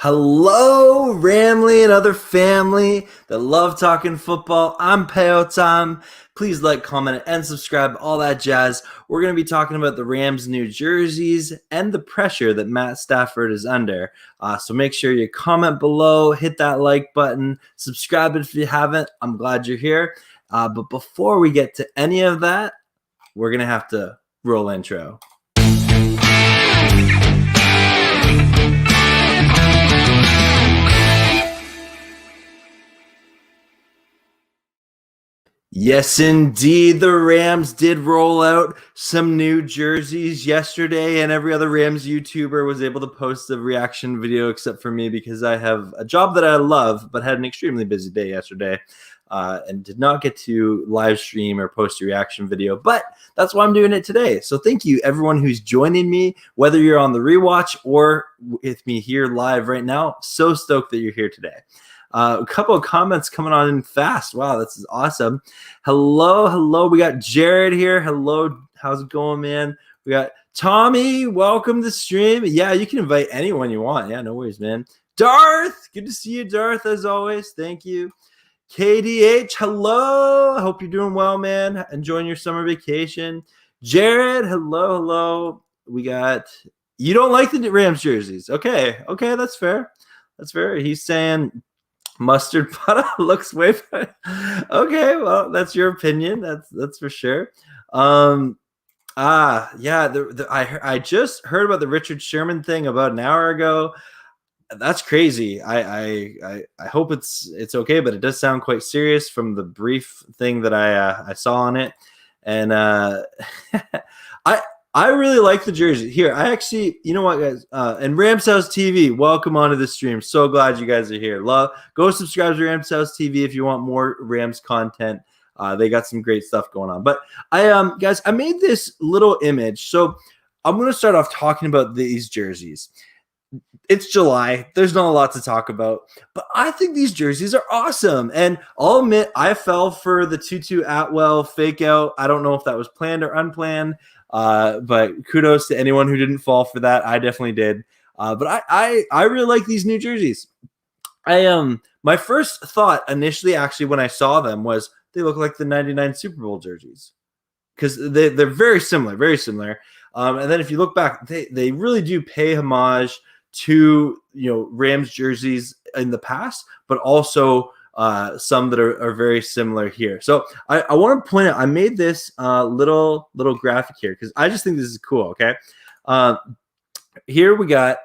Hello, Ramley and other family that love talking football. I'm Peo Time. Please like, comment, and subscribe, all that jazz. We're going to be talking about the Rams' new jerseys and the pressure that Matt Stafford is under. So make sure you comment below, hit that like button, subscribe if you haven't. I'm glad you're here. But before we get to any of that, we're going to have to roll intro. Yes, indeed. The Rams did roll out some new jerseys yesterday, and every other Rams YouTuber was able to post a reaction video except for me because I have a job that I love but had an extremely busy day yesterday and did not get to live stream or post a reaction video. But that's why I'm doing it today. So thank you, everyone who's joining me, whether you're on the rewatch or with me here live right now. So stoked that you're here today. A couple of comments coming on in fast. Wow, this is awesome. Hello. We got Jared here. Hello. How's it going, man? We got Tommy. Welcome to the stream. Yeah, you can invite anyone you want. Yeah, no worries, man. Darth. Good to see you, Darth, as always. Thank you. KDH. Hello. I hope you're doing well, man. Enjoying your summer vacation. Jared. Hello. We got, you don't like the Rams jerseys. Okay, that's fair. He's saying mustard butter looks way better. Okay, well, that's your opinion. That's for sure. I just heard about the Richard Sherman thing about an hour ago. That's crazy. I hope it's okay, but it does sound quite serious from the brief thing that I saw on it. And I really like the jersey. Here, I actually, you know what, guys? And Rams House TV, welcome onto the stream. So glad you guys are here. Go subscribe to Rams House TV if you want more Rams content. They got some great stuff going on. But guys, I made this little image. So I'm going to start off talking about these jerseys. It's July. There's not a lot to talk about, but I think these jerseys are awesome. And I'll admit, I fell for the Tutu Atwell fake out. I don't know if that was planned or unplanned. But kudos to anyone who didn't fall for that. I definitely did. But I really like these new jerseys. My first thought initially, actually, when I saw them was they look like the 99 Super Bowl jerseys because they're very similar. And then if you look back, they really do pay homage to, Rams jerseys in the past, but also some that are very similar here. So I want to point out, I made this little graphic here because I just think this is cool. Okay. Here we got,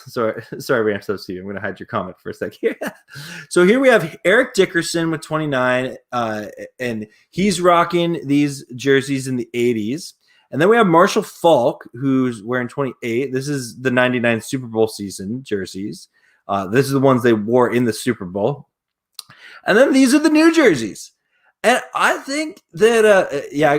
sorry, Rams TV. I'm going to hide your comment for a sec here. So here we have Eric Dickerson with 29, and he's rocking these jerseys in the 80s. And then we have Marshall Faulk, who's wearing 28. This is the 99 Super Bowl season jerseys. This is the ones they wore in the Super Bowl. And then these are the new jerseys. And I think that,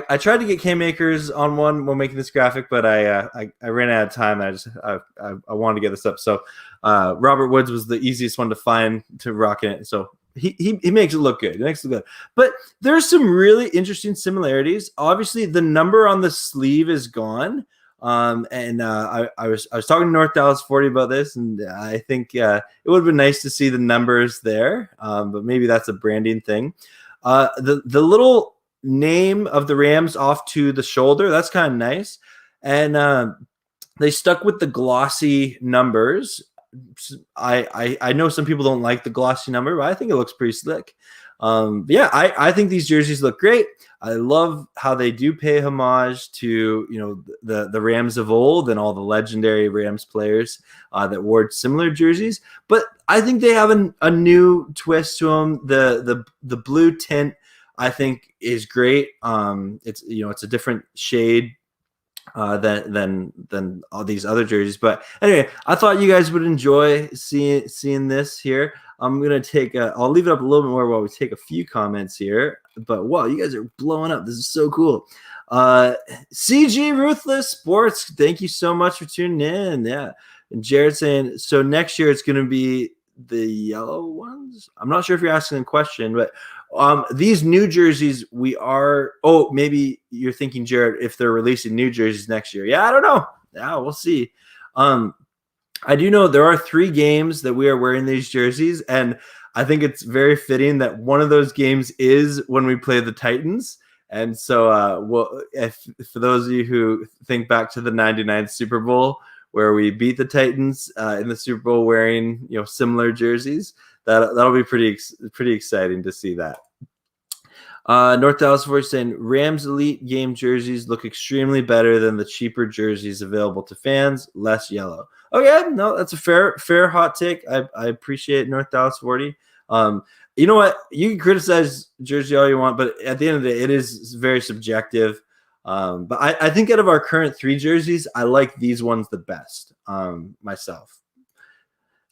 I tried to get K-Makers on one when making this graphic, but I ran out of time. I wanted to get this up. So Robert Woods was the easiest one to find to rock it. So he makes it look good. But there's some really interesting similarities. Obviously, the number on the sleeve is gone. I was talking to North Dallas 40 about this, and I think it would have been nice to see the numbers there, but maybe that's a branding thing. The little name of the Rams off to the shoulder, that's kind of nice, and they stuck with the glossy numbers. I know some people don't like the glossy number, but I think it looks pretty slick. I think these jerseys look great. I love how they do pay homage to, the Rams of old and all the legendary Rams players that wore similar jerseys. But I think they have a new twist to them. The blue tint, I think, is great. It's a different shade than all these other jerseys. But anyway, I thought you guys would enjoy seeing this here. I'm going to I'll leave it up a little bit more while we take a few comments here. But wow, you guys are blowing up. This is so cool. CG Ruthless Sports, thank you so much for tuning in. Yeah. And Jared saying, so next year it's going to be the yellow ones? I'm not sure if you're asking a question, but these new jerseys, maybe you're thinking, Jared, if they're releasing new jerseys next year. Yeah, I don't know. Yeah, we'll see. I do know there are 3 games that we are wearing these jerseys, and I think it's very fitting that one of those games is when we play the Titans. And so, if for those of you who think back to the '99 Super Bowl where we beat the Titans in the Super Bowl wearing similar jerseys, that'll be pretty exciting to see that. North Dallas Force saying Rams elite game jerseys look extremely better than the cheaper jerseys available to fans. Less yellow. Okay, no, that's a fair hot take. I appreciate North Dallas 40. You know what? You can criticize jersey all you want, but at the end of the day, it is very subjective. But I think out of our current 3 jerseys, I like these ones the best myself.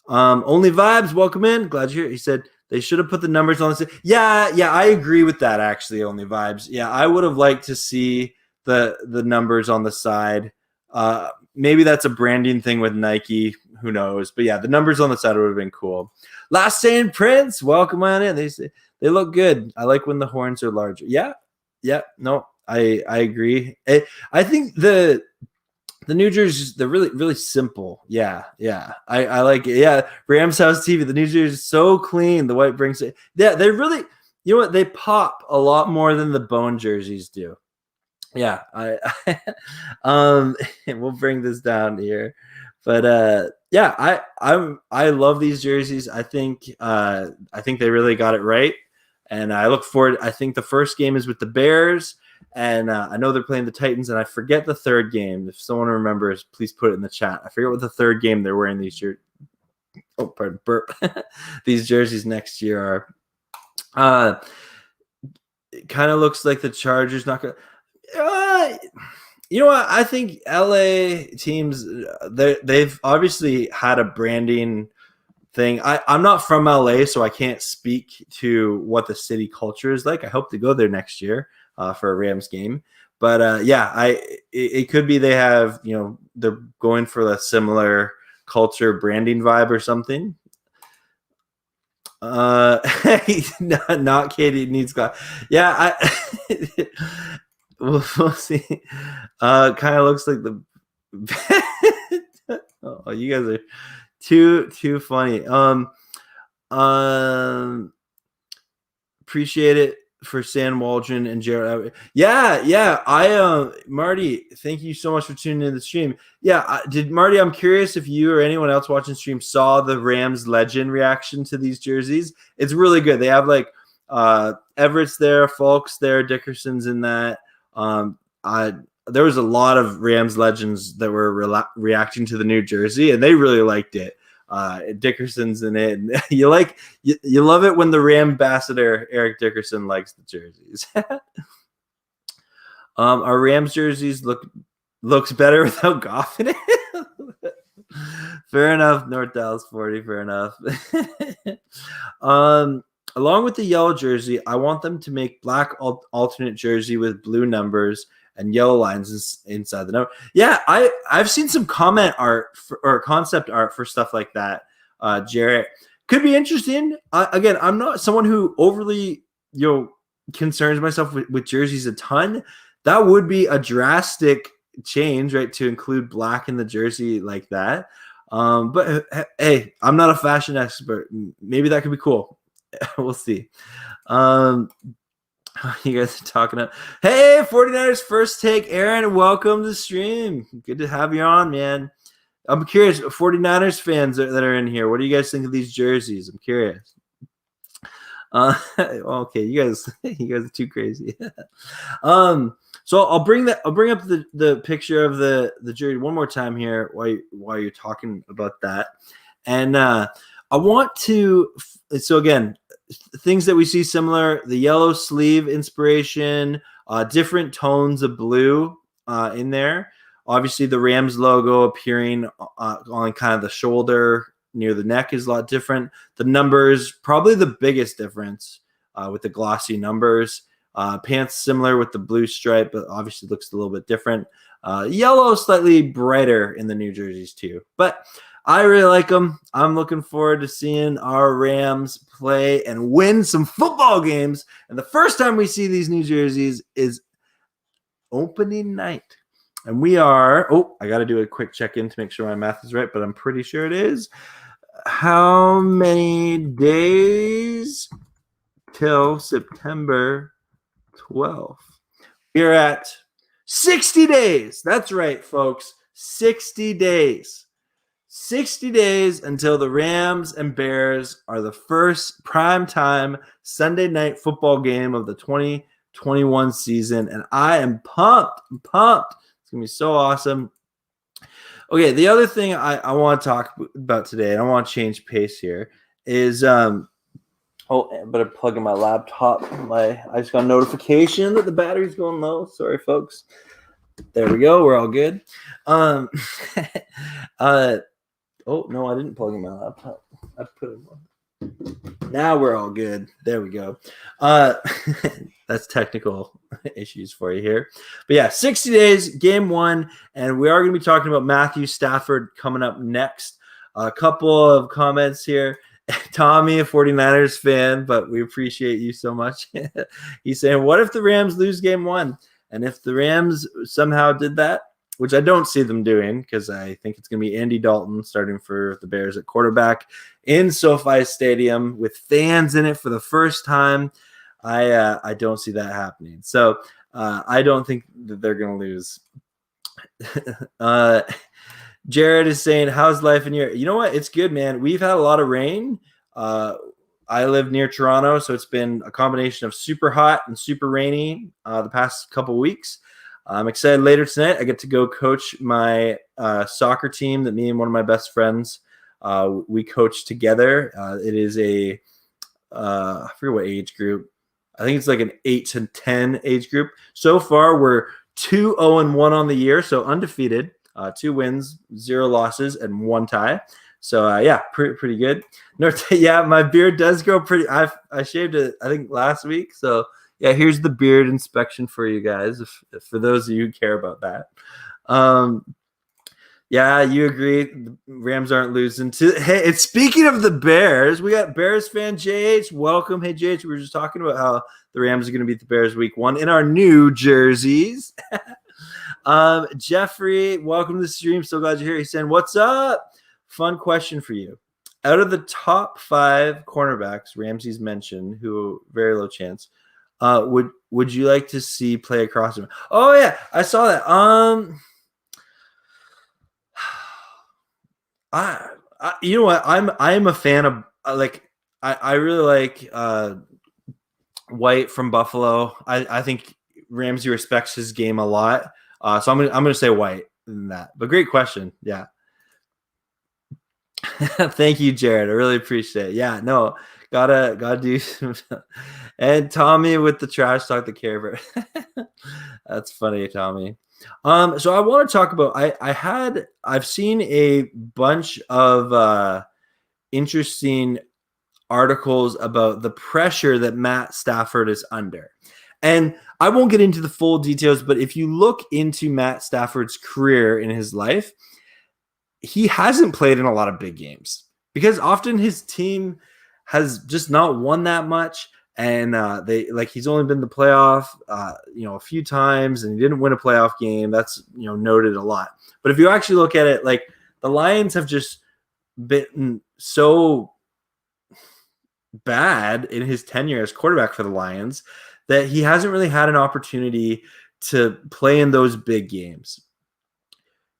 Only Vibes, welcome in. Glad you're here. He said they should have put the numbers on the. Yeah, I agree with that. Actually, Only Vibes. Yeah, I would have liked to see the numbers on the side. Maybe that's a branding thing with Nike. Who knows? But yeah, the numbers on the side would have been cool. Last Saying Prince, welcome on in. They look good. I like when the horns are larger. Yeah. No, I agree. I think the New Jersey, they're really simple. Yeah. I like it. Yeah. Rams House TV. The New Jersey is so clean. The white brings it. Yeah, they really, you know what? They pop a lot more than the bone jerseys do. Yeah. We'll bring this down here. But yeah, I love these jerseys. I think they really got it right. And I look forward. I think the first game is with the Bears. And I know they're playing the Titans, and I forget the third game. If someone remembers, please put it in the chat. I forget what the third game they're wearing these jerseys. Oh, pardon, burp. These jerseys next year are. It kind of looks like the Chargers not going to. You know what? I think LA teams, they've obviously had a branding thing. I'm not from LA, so I can't speak to what the city culture is like. I hope to go there next year. For a Rams game, but yeah, it could be they have they're going for a similar culture branding vibe or something. Not Katie needs glass. Yeah, we'll see. Kind of looks like the. Oh, you guys are too funny. Appreciate it. For San Waldron and Jared. Yeah. Marty, thank you so much for tuning in the stream. Yeah. Marty, I'm curious if you or anyone else watching stream saw the Rams legend reaction to these jerseys. It's really good. They have like Everett's there, Falk's there, Dickerson's in that. There was a lot of Rams legends that were reacting to the new jersey, and they really liked it. Dickerson's in it. And you love it when the Ram ambassador Eric Dickerson likes the jerseys. Our Rams jerseys looks better without Goff in it. Fair enough, North Dallas 40. Fair enough. Along with the yellow jersey, I want them to make black alternate jersey with blue numbers and yellow lines inside the number. Yeah, I've seen some comment art or concept art for stuff like that. Jarrett, could be interesting. Again, I'm not someone who overly concerns myself with jerseys a ton. That would be a drastic change, right, to include black in the jersey like that. But hey, I'm not a fashion expert. Maybe that could be cool. We'll see. You guys are talking about. Hey, 49ers first take. Aaron, welcome to the stream. Good to have you on, man. I'm curious, 49ers fans that are in here, what do you guys think of these jerseys? I'm curious. Okay, you guys are too crazy. So I'll bring up the picture of the jersey one more time here while you're talking about that. And I want to, so again, things that we see similar, the yellow sleeve inspiration, different tones of blue in there. Obviously, the Rams logo appearing on kind of the shoulder near the neck is a lot different. The numbers, probably the biggest difference with the glossy numbers. Pants similar with the blue stripe, but obviously looks a little bit different. Yellow slightly brighter in the New Jerseys too. But I really like them. I'm looking forward to seeing our Rams play and win some football games. And the first time we see these New Jerseys is opening night. And we are, I got to do a quick check-in to make sure my math is right, but I'm pretty sure it is. How many days till September 12th? We're at 60 days. That's right, folks. 60 days. 60 days until the Rams and Bears are the first primetime Sunday night football game of the 2021 season. And I am pumped. I'm pumped. It's going to be so awesome. Okay, the other thing I want to talk about today, and I want to change pace here, is I better plug in my laptop. I just got a notification that the battery's going low. Sorry, folks. There we go. We're all good. Oh no, I didn't plug in my laptop. I put it on. Now we're all good. There we go. That's technical issues for you here. But yeah, 60 days, game 1, and we are going to be talking about Matthew Stafford coming up next. A couple of comments here. Tommy, a 49ers fan, but we appreciate you so much. He's saying, what if the Rams lose game 1? And if the Rams somehow did that, which I don't see them doing, because I think it's going to be Andy Dalton starting for the Bears at quarterback in SoFi Stadium with fans in it for the first time, I don't see that happening. So I don't think that they're going to lose. Jared is saying, how's life in your – you know what? It's good, man. We've had a lot of rain. I live near Toronto, so it's been a combination of super hot and super rainy the past couple weeks. I'm excited later tonight. I get to go coach my soccer team that me and one of my best friends, we coach together. It is I forget what age group. I think it's like an 8 to 10 age group. So far, we're 2-0-1 on the year, so undefeated. 2 wins, 0 losses, and 1 tie. So yeah, pretty good. Yeah, my beard does go pretty. I shaved it I think last week. So yeah, here's the beard inspection for you guys. If for those of you who care about that. Yeah, you agree. The Rams aren't losing. Hey, and speaking of the Bears, we got Bears fan JH. Welcome. Hey, JH, we were just talking about how the Rams are going to beat the Bears week 1 in our new jerseys. Jeffrey, welcome to the stream. So glad you're here. He's saying, what's up? Fun question for you. Out of the top 5 cornerbacks Ramsey's mentioned, who very low chance, would you like to see play across him? Oh, yeah, I saw that. You know what? I'm a fan of I really like White from Buffalo. I think Ramsey respects his game a lot. So I'm gonna say White in that. But great question. Yeah. Thank you, Jared. I really appreciate it. Yeah, no, gotta do some. And Tommy with the trash talk the care. That's funny, Tommy. So I want to talk about I've seen a bunch of interesting articles about the pressure that Matt Stafford is under. And I won't get into the full details, but if you look into Matt Stafford's career in his life, he hasn't played in a lot of big games because often his team has just not won that much. And he's only been to the playoff, a few times, and he didn't win a playoff game. That's noted a lot. But if you actually look at it, like the Lions have just been so bad in his tenure as quarterback for the Lions that he hasn't really had an opportunity to play in those big games.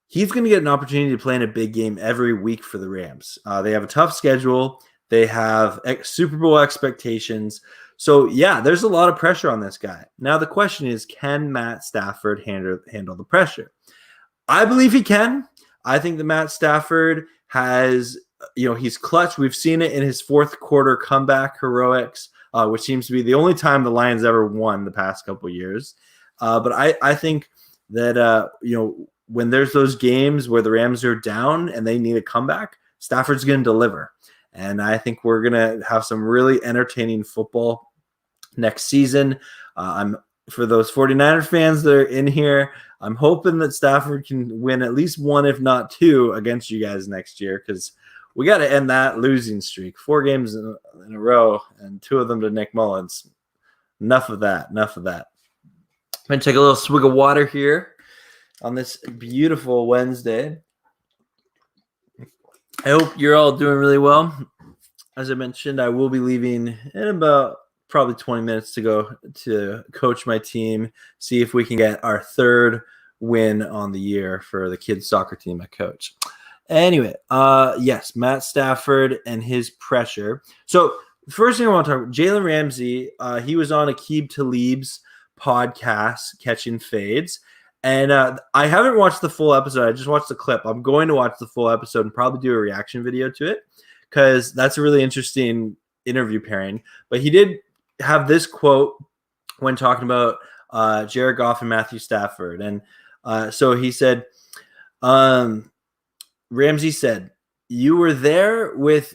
He's going to get an opportunity to play in a big game every week for the Rams. They have a tough schedule. They have Super Bowl expectations. So, yeah, there's a lot of pressure on this guy. Now, the question is, can Matt Stafford handle the pressure? I believe he can. I think that Matt Stafford has, he's clutch. We've seen it in his 4th quarter comeback heroics, which seems to be the only time the Lions ever won the past couple of years. But I think that, when there's those games where the Rams are down and they need a comeback, Stafford's going to deliver. And I think we're going to have some really entertaining football next season. For those 49er fans that are in here, I'm hoping that Stafford can win at least 1, if not 2, against you guys next year, because we got to end that losing streak. 4 games in a row and 2 of them to Nick Mullins. Enough of that. I'm going to take a little swig of water here. on this beautiful Wednesday. I hope you're all doing really well. As I mentioned, I will be leaving in about probably 20 minutes to go to coach my team, see if we can get our third win on the year for the kids soccer team I coach. Anyway, yes, Matt Stafford and his pressure. So first thing I want to talk about, Jalen Ramsey, he was on Aqib Talib's podcast, Catching Fades. And I haven't watched the full episode. I just watched the clip. I'm going to watch the full episode and probably do a reaction video to it because that's a really interesting interview pairing. But he did have this quote when talking about Jared Goff and Matthew Stafford. And so he said, Ramsey said, "You were there with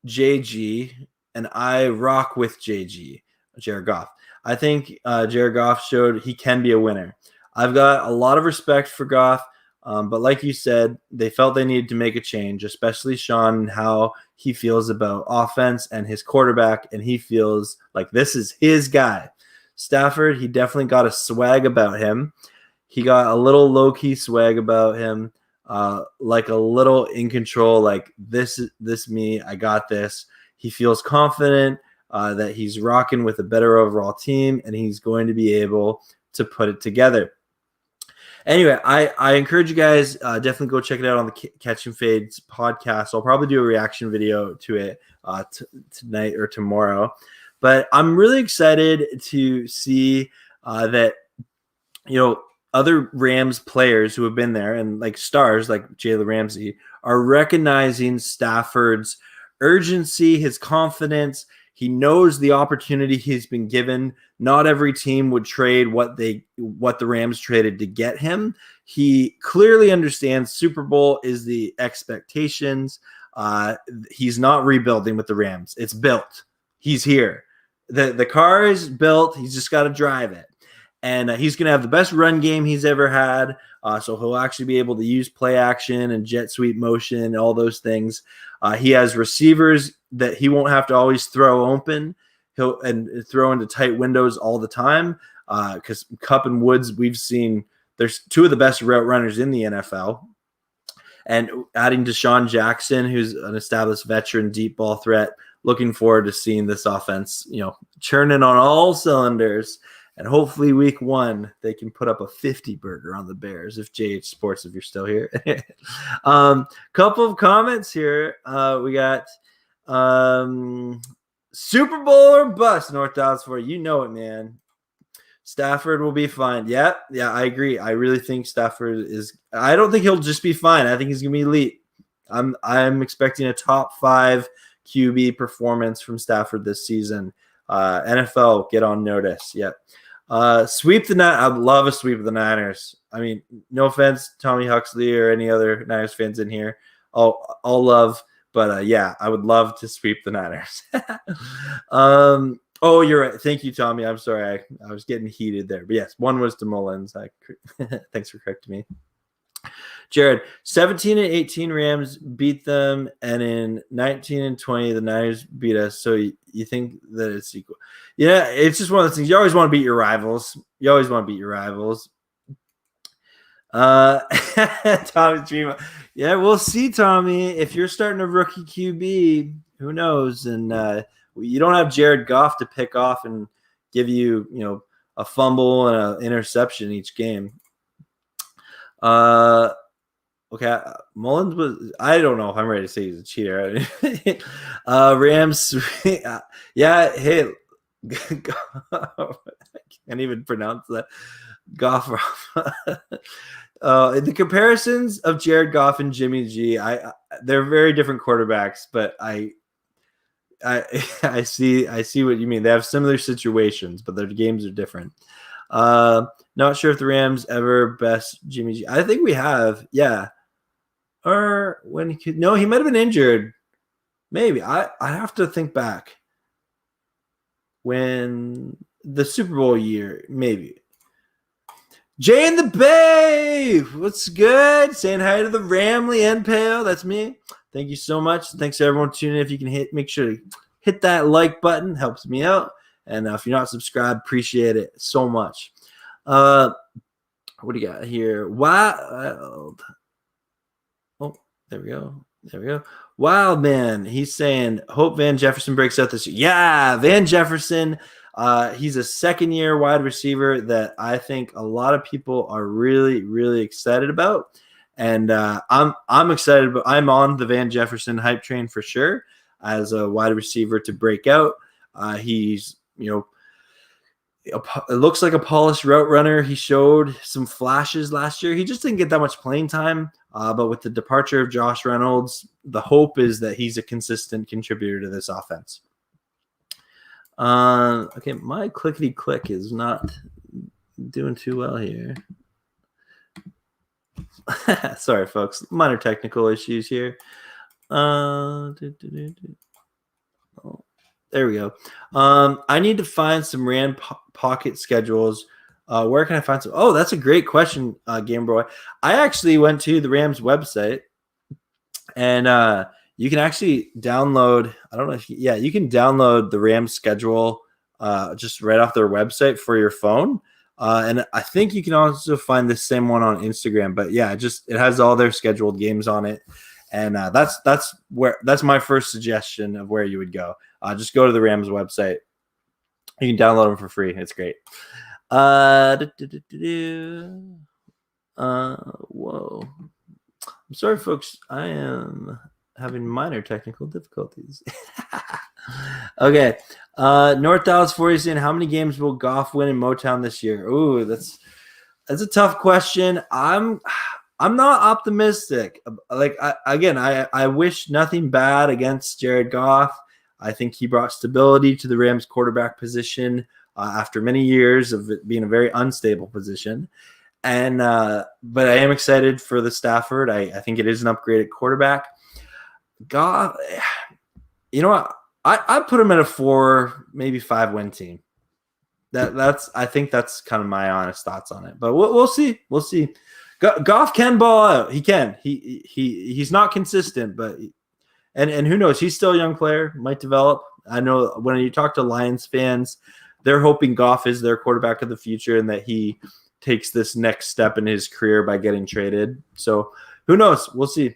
JG, and I rock with JG, Jared Goff. I think Jared Goff showed he can be a winner. I've got a lot of respect for Goff, but like you said, they felt they needed to make a change, especially Sean and how he feels about offense and his quarterback, and he feels like this is his guy. Stafford, he definitely got a swag about him. He got a little low-key swag about him, like a little in control, like this me, I got this. He feels confident that he's rocking with a better overall team, and he's going to be able to put it together." Anyway, I encourage you guys definitely go check it out on the Catch and Fades podcast. I'll probably do a reaction video to it tonight or tomorrow. But I'm really excited to see that, other Rams players who have been there and like stars like Jalen Ramsey are recognizing Stafford's urgency, his confidence. He knows the opportunity he's been given. Not every team would trade what the Rams traded to get him. He clearly understands Super Bowl is the expectations. He's not rebuilding with the Rams. It's built. He's here. The car is built. He's just got to drive it. And he's going to have the best run game he's ever had. So he'll actually be able to use play action and jet sweep motion and all those things. He has receivers that he won't have to always throw open. He'll throw into tight windows all the time. Because Kupp and Woods, we've seen there's two of the best route runners in the NFL. And adding Deshaun Jackson, who's an established veteran deep ball threat. Looking forward to seeing this offense, churning on all cylinders. And hopefully week 1, they can put up a 50 burger on the Bears if JH Sports, if you're still here. Couple of comments here. We got Super Bowl or bust, North Dallas for you. You know it, man. Stafford will be fine. Yeah, I agree. I really think Stafford is – I don't think he'll just be fine. I think he's going to be elite. I'm expecting a top 5 QB performance from Stafford this season. NFL, get on notice. Yep. Sweep the Niners. I'd love a sweep of the Niners. I mean, no offense, Tommy Huxley or any other Niners fans in here. All love, but yeah, I would love to sweep the Niners. Oh, you're right. Thank you, Tommy. I'm sorry, I was getting heated there. But yes, one was to Mullins. Thanks for correcting me. Jared, 17 and 18 Rams beat them, and in 19 and 20 the Niners beat us. So you think that it's equal? Yeah, it's just one of those things. You always want to beat your rivals. Tommy's dream. Yeah, we'll see, Tommy. If you're starting a rookie QB, who knows? And you don't have Jared Goff to pick off and give you, a fumble and an interception each game. Okay, Mullins was. I don't know if I'm ready to say he's a cheater. Rams. Yeah. Hey, I can't even pronounce that. Goff. The comparisons of Jared Goff and Jimmy G. They're very different quarterbacks, but I see what you mean. They have similar situations, but their games are different. Not sure if the Rams ever best Jimmy G. I think we have, yeah. Or when he might have been injured. Maybe. I have to think back. When the Super Bowl year, maybe. Jay in the Bay, what's good? Saying hi to the Ramley and Pale. That's me. Thank you so much. Thanks to everyone tuning in. If you can make sure to hit that like button, helps me out. And if you're not subscribed, appreciate it so much. What do you got here? Wild. Oh, there we go. There we go. Wild man. He's saying, hope Van Jefferson breaks out this year. Yeah, Van Jefferson. He's a second-year wide receiver that I think a lot of people are really, really excited about. And I'm excited, but I'm on the Van Jefferson hype train for sure as a wide receiver to break out. He's, it looks like a polished route runner. He showed some flashes last year. He just didn't get that much playing time. But with the departure of Josh Reynolds, the hope is that he's a consistent contributor to this offense. Okay, my clickety-click is not doing too well here. Sorry, folks. Minor technical issues here. Oh, there we go. I need to find some Rand pocket schedules. Where can I find some? Oh, that's a great question, Game Boy. I actually went to the Rams website, and you can actually download. I don't know if you can download the Rams schedule just right off their website for your phone. And I think you can also find the same one on Instagram. But yeah, it has all their scheduled games on it, and that's my first suggestion of where you would go. Just go to the Rams website. You can download them for free. It's great. Whoa. I'm sorry, folks. I am having minor technical difficulties. Okay. North Dallas 40 saying, how many games will Goff win in Motown this year? Ooh, that's a tough question. I'm not optimistic. Like I wish nothing bad against Jared Goff. I think he brought stability to the Rams quarterback position after many years of it being a very unstable position. And but I am excited for the Stafford. I think it is an upgraded quarterback. Goff, you know what? I put him at a 4, maybe 5 win team. I think that's kind of my honest thoughts on it. But we'll see. We'll see. Goff can ball out. He can. He's not consistent, but and who knows? He's still a young player. Might develop. I know when you talk to Lions fans, they're hoping Goff is their quarterback of the future and that he takes this next step in his career by getting traded. So who knows? We'll see.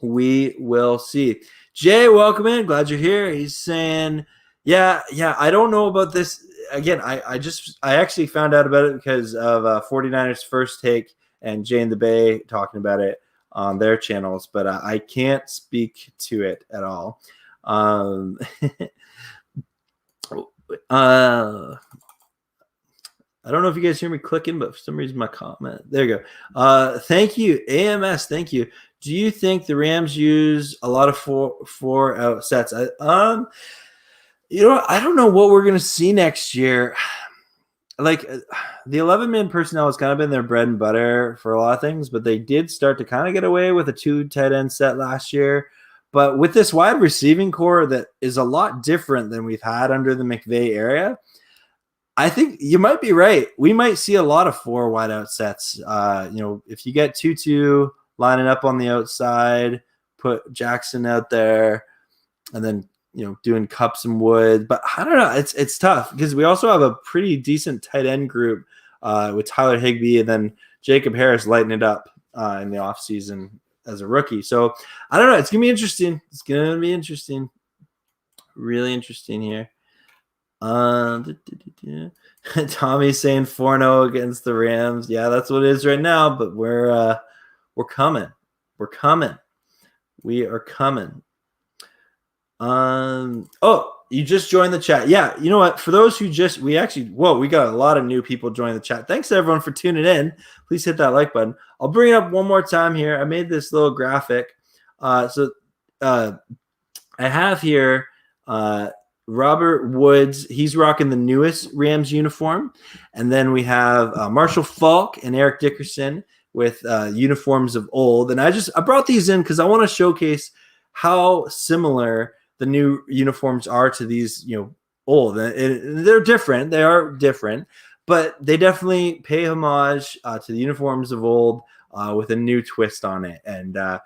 We will see. Jay, welcome in. Glad you're here. He's saying, yeah, I don't know about this. Again, I actually found out about it because of 49ers First Take and Jay and the Bay talking about it on their channels, but I can't speak to it at all. I don't know if you guys hear me clicking, but for some reason my comment. There you go. Thank you, AMS. Thank you. Do you think the Rams use a lot of four out sets? I don't know what we're gonna see next year. Like the 11-man personnel has kind of been their bread and butter for a lot of things, but they did start to kind of get away with a 2 tight end set last year. But with this wide receiving core that is a lot different than we've had under the McVay era, I think you might be right. We might see a lot of 4 wideout sets. If you get 2-2 lining up on the outside, put Jackson out there, and then doing Cups and Wood. But I don't know. It's tough because we also have a pretty decent tight end group with Tyler Higbee and then Jacob Harris lighting it up in the offseason as a rookie. So I don't know. It's going to be interesting. It's going to be interesting. Really interesting here. Tommy's saying 4-0 against the Rams. Yeah, that's what it is right now, but we're coming. We're coming. We are coming. You just joined the chat. Yeah, you know what? For those who we got a lot of new people joining the chat. Thanks to everyone for tuning in. Please hit that like button. I'll bring it up one more time here. I made this little graphic. I have here Robert Woods. He's rocking the newest Rams uniform. And then we have Marshall Falk and Eric Dickerson with uniforms of old. And I brought these in because I want to showcase how similar the new uniforms are to these, old. They're different. They are different, but they definitely pay homage to the uniforms of old with a new twist on it. And I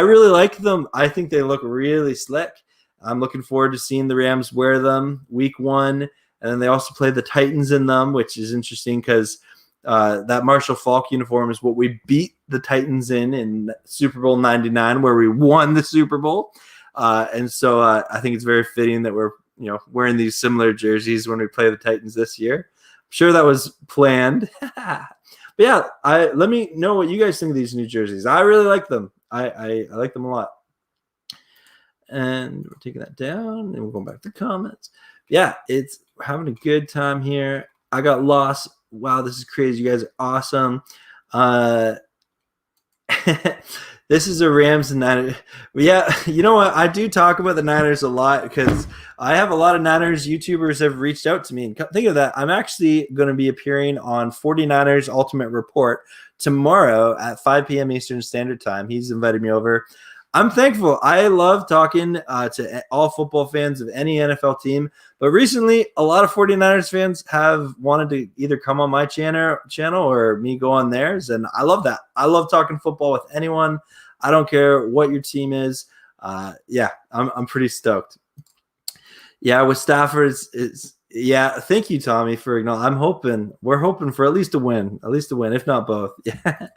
really like them. I think they look really slick. I'm looking forward to seeing the Rams wear them week 1. And then they also play the Titans in them, which is interesting because That Marshall Faulk uniform is what we beat the Titans in Super Bowl 99, where we won the Super Bowl. And so I think it's very fitting that we're wearing these similar jerseys when we play the Titans this year. I'm sure that was planned. But yeah, let me know what you guys think of these new jerseys. I really like them. I like them a lot. And we're taking that down, and we're going back to comments. Yeah, it's having a good time here. I got lost. Wow, this is crazy. You guys are awesome. This is a Rams and Niners. Yeah, you know what? I do talk about the Niners a lot because I have a lot of Niners YouTubers have reached out to me. And think of that. I'm actually going to be appearing on 49ers Ultimate Report tomorrow at 5 p.m. Eastern Standard Time. He's invited me over. I'm thankful. I love talking to all football fans of any NFL team. But recently, a lot of 49ers fans have wanted to either come on my channel or me go on theirs. And I love that. I love talking football with anyone. I don't care what your team is. Yeah, I'm pretty stoked. Yeah, with Stafford, yeah, thank you, Tommy, for acknowledging. We're hoping for at least a win, if not both. Yeah.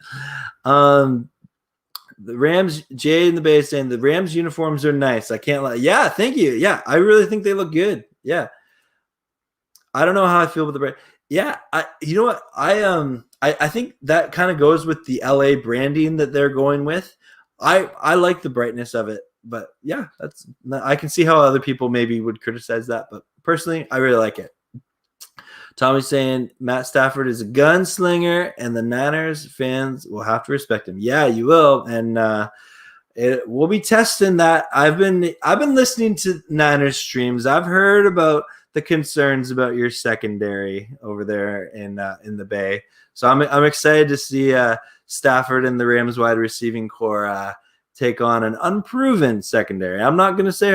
The Rams, Jay in the Bay saying the Rams uniforms are nice. I can't lie. Yeah, thank you. Yeah, I really think they look good. Yeah. I don't know how I feel about the brand. Yeah, you know what? I think that kind of goes with the LA branding that they're going with. I like the brightness of it, but yeah, I can see how other people maybe would criticize that, but personally, I really like it. Tommy's saying Matt Stafford is a gunslinger, and the Niners fans will have to respect him. Yeah, you will, and we'll be testing that. I've been listening to Niners streams. I've heard about the concerns about your secondary over there in the Bay. So I'm excited to see Stafford and the Rams wide receiving core take on an unproven secondary. I'm not going to say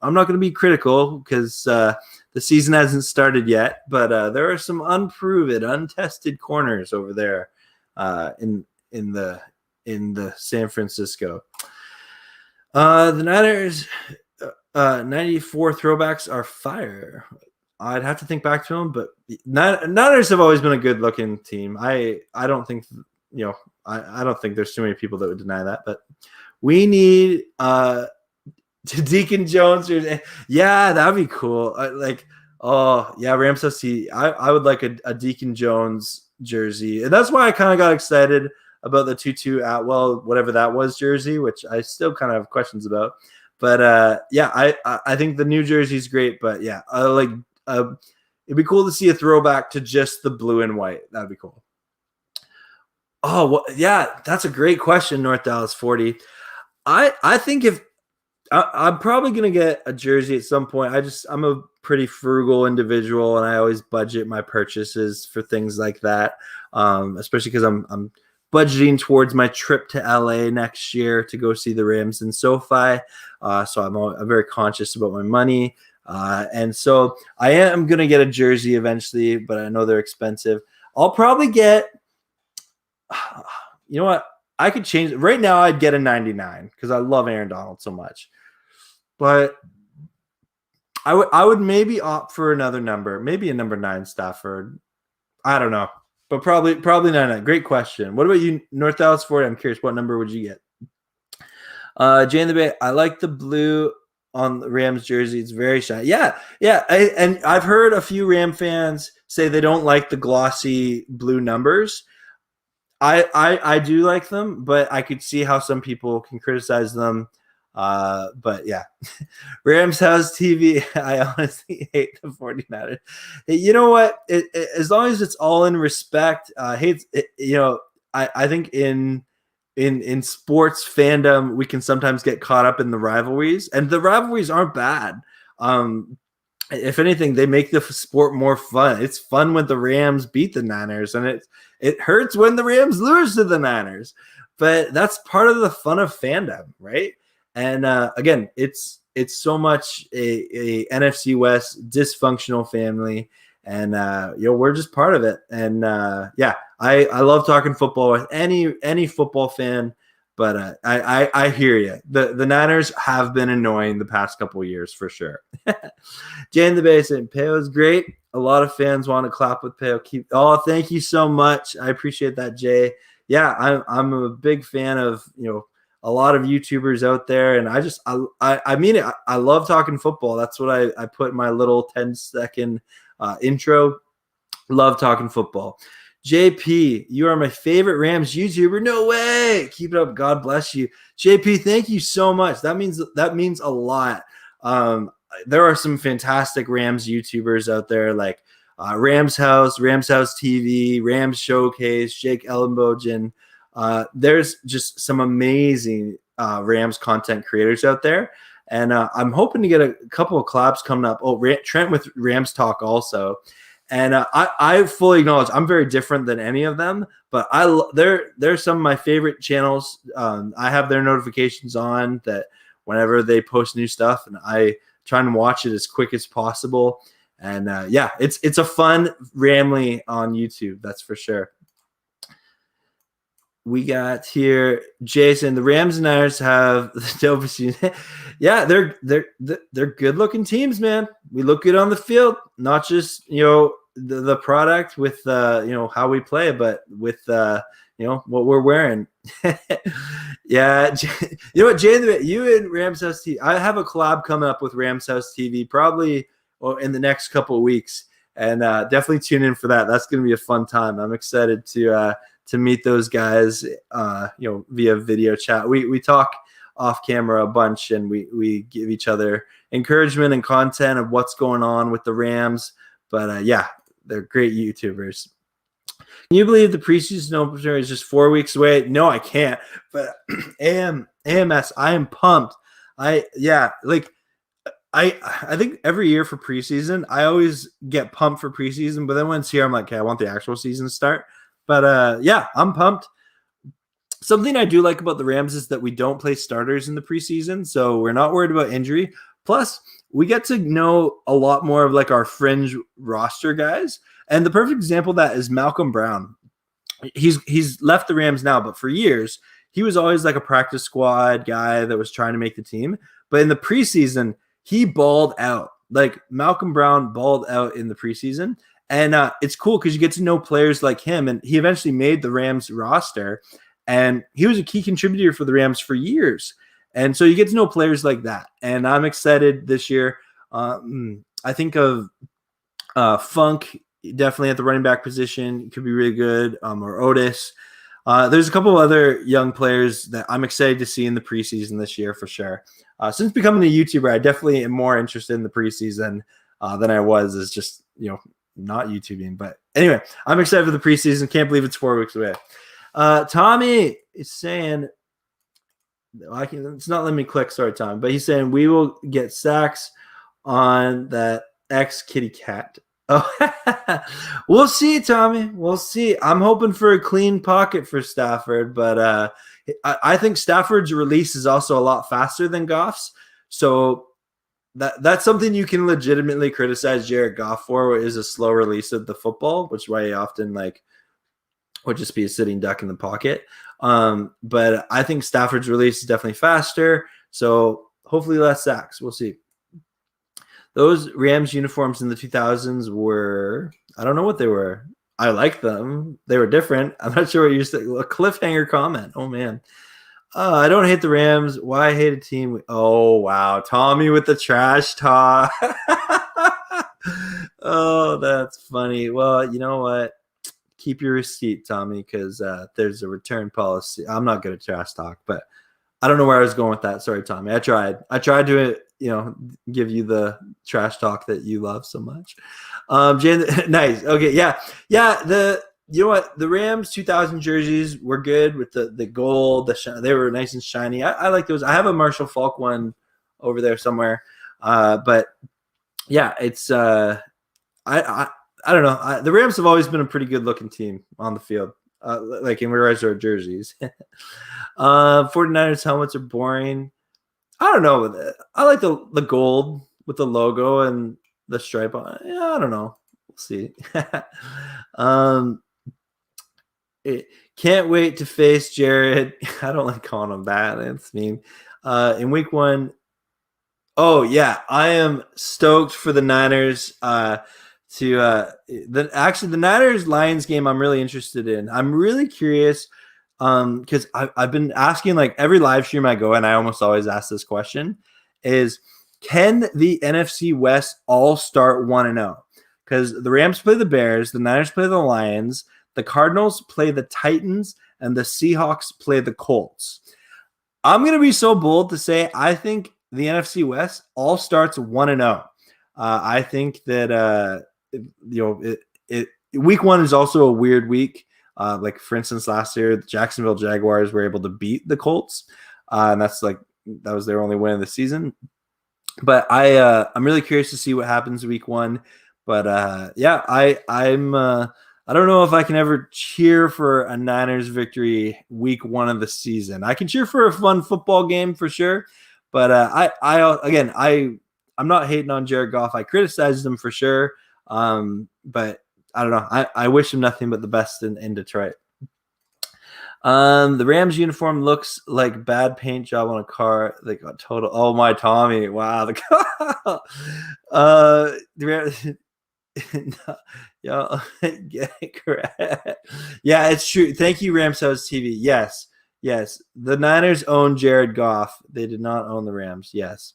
I'm not going to be critical because the season hasn't started yet, but there are some unproven, untested corners over there in the San Francisco. The Niners 94 throwbacks are fire. I'd have to think back to them, but Niners have always been a good-looking team. I don't think I don't think there's too many people that would deny that, but we need Deacon Jones. Yeah, that'd be cool. Rams FC. I would like a Deacon Jones jersey, and that's why I kind of got excited about the Tutu Atwell, whatever that was jersey, which I still kind of have questions about. But I think the new jersey is great. But yeah, it'd be cool to see a throwback to just the blue and white. That'd be cool. Oh, well, yeah, that's a great question, North Dallas 40. I think if I'm probably going to get a jersey at some point. I'm a pretty frugal individual, and I always budget my purchases for things like that, especially because I'm budgeting towards my trip to LA next year to go see the Rams in SoFi. So I'm very conscious about my money. And so I am going to get a jersey eventually, but I know they're expensive. I'll probably get you know what? I could change it. Right now, I'd get a 99 because I love Aaron Donald so much. But I would maybe opt for another number, maybe a number 9 Stafford. I don't know, but probably 99. Great question. What about you, North Dallas 40? I'm curious, what number would you get? Jay in the Bay, I like the blue on the Rams jersey. It's very shiny. Yeah. And I've heard a few Ram fans say they don't like the glossy blue numbers. I do like them, but I could see how some people can criticize them. But yeah, Rams House TV. I honestly hate the 49ers. You know what? As long as it's all in respect, I think in sports fandom, we can sometimes get caught up in the rivalries, and the rivalries aren't bad. If anything, they make the sport more fun. It's fun when the Rams beat the Niners, and it hurts when the Rams lose to the Niners. But that's part of the fun of fandom, right? And again, it's so much a NFC West dysfunctional family, and we're just part of it. And I love talking football with any football fan. But I hear you. The Niners have been annoying the past couple of years for sure. Jay in the Bay saying Peo's great. A lot of fans want to clap with Peo. Oh, thank you so much. I appreciate that, Jay. Yeah, I'm a big fan of a lot of YouTubers out there, and I mean it. I love talking football. That's what I put in my little 10-second intro. Love talking football. JP, you are my favorite Rams YouTuber. No way. Keep it up. God bless you. JP, thank you so much. That means a lot. There are some fantastic Rams YouTubers out there like Rams House TV, Rams Showcase, Jake Ellenbogen. There's just some amazing Rams content creators out there. And I'm hoping to get a couple of collabs coming up. Oh, Trent with Rams Talk also. And I fully acknowledge I'm very different than any of them, but they're some of my favorite channels. I have their notifications on that whenever they post new stuff, and I try and watch it as quick as possible. And yeah, it's a fun Ramley on YouTube, that's for sure. We got here Jason. The Rams and Niners have the dopest. Yeah, they're good looking teams, man. We look good on the field, not just the product with how we play, but with what we're wearing. Yeah, you know what, Jay, you and Rams House TV. I have a collab coming up with Rams House TV probably in the next couple of weeks, and definitely tune in for that. That's going to be a fun time. I'm excited to meet those guys, via video chat. We talk off camera a bunch, and we give each other encouragement and content of what's going on with the Rams. But yeah, they're great YouTubers. Can you believe the preseason opener is just 4 weeks away? No, I can't. But AMS, I am pumped. I think every year for preseason, I always get pumped for preseason, but then when it's here, I'm like, okay, I want the actual season to start. But yeah, I'm pumped. Something I do like about the Rams is that we don't play starters in the preseason, so we're not worried about injury. Plus, we get to know a lot more of like our fringe roster guys. And the perfect example of that is Malcolm Brown. He's left the Rams now, but for years, he was always like a practice squad guy that was trying to make the team. But in the preseason, he balled out. Like Malcolm Brown balled out in the preseason. And it's cool because you get to know players like him. And he eventually made the Rams roster. And he was a key contributor for the Rams for years. And so you get to know players like that. And I'm excited this year. I think of Funk, definitely at the running back position. Could be really good. Or Otis. There's a couple of other young players that I'm excited to see in the preseason this year for sure. Since becoming a YouTuber, I definitely am more interested in the preseason than I was as just, not YouTubing. But anyway, I'm excited for the preseason. Can't believe it's 4 weeks away. Tommy is saying, it's not letting me click. Sorry, Tom. But he's saying we will get sacks on that ex-kitty cat. Oh, we'll see, Tommy. We'll see. I'm hoping for a clean pocket for Stafford, but I think Stafford's release is also a lot faster than Goff's. So that's something you can legitimately criticize Jared Goff for, is a slow release of the football, which is why he often would just be a sitting duck in the pocket. But I think Stafford's release is definitely faster. So hopefully less sacks. We'll see. Those Rams uniforms in the 2000s were, I don't know what they were. I like them. They were different. I'm not sure what you said. A cliffhanger comment. Oh, man. I don't hate the Rams. Why I hate a team? Oh, wow. Tommy with the trash talk. Oh, that's funny. Well, you know what? Keep your receipt, Tommy, because there's a return policy. I'm not good at trash talk, but I don't know where I was going with that. Sorry, Tommy. I tried to, give you the trash talk that you love so much. Jane, nice. Okay, yeah. You know what? The Rams 2000 jerseys were good with the gold. They were nice and shiny. I like those. I have a Marshall Faulk one over there somewhere. But yeah, it's I don't know. The Rams have always been a pretty good looking team on the field. Like in regards to our jerseys. 49ers helmets are boring. I don't know. I like the gold with the logo and the stripe on it. Yeah, I don't know. We'll see. Can't wait to face Jared. I don't like calling him that. That's mean. In week 1. Oh, yeah. I am stoked for the Niners the Niners Lions game. I'm really interested in. I'm really curious because I've been asking like every live stream I go, and I almost always ask this question: is can the NFC West all start 1-0? Because the Rams play the Bears, the Niners play the Lions, the Cardinals play the Titans, and the Seahawks play the Colts. I'm going to be so bold to say I think the NFC West all starts 1-0. I think that week one is also a weird week. Like for instance, last year the Jacksonville Jaguars were able to beat the Colts, and that was their only win of the season. But I'm really curious to see what happens week one. But I don't know if I can ever cheer for a Niners victory week one of the season. I can cheer for a fun football game for sure, but I'm not hating on Jared Goff. I criticized him for sure, but I don't know. I wish him nothing but the best in Detroit. The Rams uniform looks like bad paint job on a car. They got total. Oh my Tommy! Wow, the car. Y'all get it correct. Yeah, it's true. Thank you, Rams House TV. Yes. The Niners own Jared Goff. They did not own the Rams. Yes.